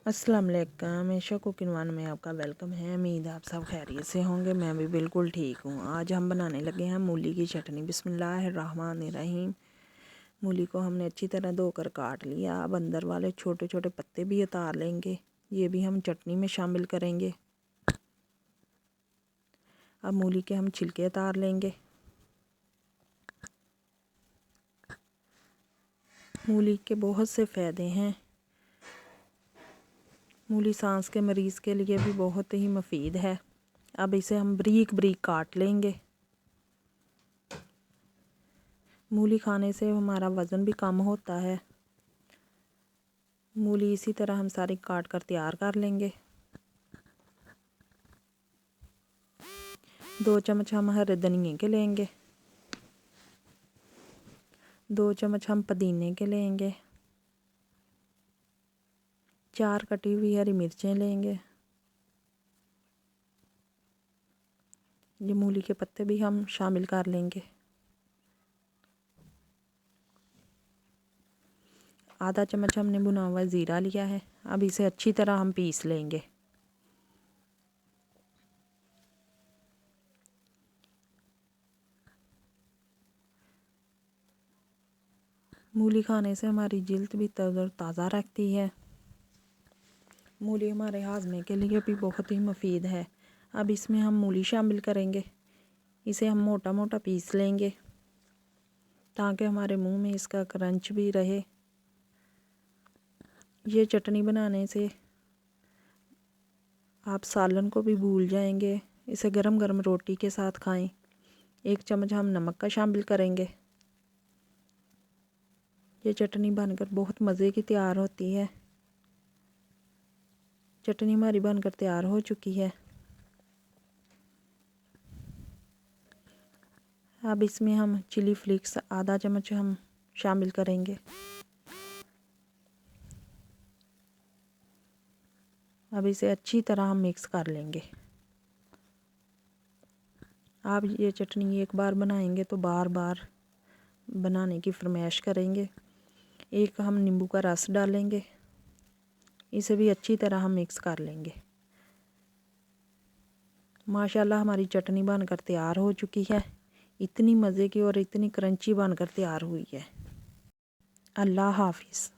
अस्सलाम वालेकुम। Isha cooking one में आपका वेलकम है। उम्मीद आप सब खैरियत से होंगे। मैं भी बिल्कुल ठीक हूँ। आज हम बनाने लगे हैं मूली की चटनी। बिस्मिल्लाहिर्रहमानिर्रहीम। मूली को हमने अच्छी तरह धोकर काट लिया। अब अंदर वाले छोटे छोटे पत्ते भी उतार लेंगे। ये भी हम चटनी में शामिल करेंगे। अब मूली के हम छिलके उतार लेंगे। मूली के बहुत से फ़ायदे हैं। मूली सांस के मरीज़ के लिए भी बहुत ही मुफीद है। अब इसे हम बारीक बारीक काट लेंगे। मूली खाने से हमारा वज़न भी कम होता है। मूली इसी तरह हम सारी काट कर तैयार कर लेंगे। 2 चम्मच हम हरे धनिए के लेंगे। 2 चम्मच हम पुदीने के लेंगे। 4 कटी हुई हरी मिर्चें लेंगे। ये मूली के पत्ते भी हम शामिल कर लेंगे। आधा चम्मच हमने भुना हुआ ज़ीरा लिया है। अब इसे अच्छी तरह हम पीस लेंगे। मूली खाने से हमारी जिल्द भी ताज़ा रखती है। मूली हमारे हाजमे के लिए भी बहुत ही मुफीद है। अब इसमें हम मूली शामिल करेंगे। इसे हम मोटा मोटा पीस लेंगे ताकि हमारे मुंह में इसका क्रंच भी रहे। ये चटनी बनाने से आप सालन को भी भूल जाएंगे। इसे गरम गरम रोटी के साथ खाएं। 1 चम्मच हम नमक का शामिल करेंगे। ये चटनी बनकर बहुत मज़े की तैयार होती है। चटनी हमारी बनकर तैयार हो चुकी है। अब इसमें हम चिली फ्लेक्स आधा चम्मच हम शामिल करेंगे। अब इसे अच्छी तरह हम मिक्स कर लेंगे। आप ये चटनी एक बार बनाएंगे तो बार बार बनाने की फरमाइश करेंगे। एक हम नींबू का रस डालेंगे। इसे भी अच्छी तरह हम मिक्स कर लेंगे। माशाल्लाह हमारी चटनी बनकर तैयार हो चुकी है। इतनी मज़े की और इतनी क्रंची बनकर तैयार हुई है। अल्लाह हाफिज़।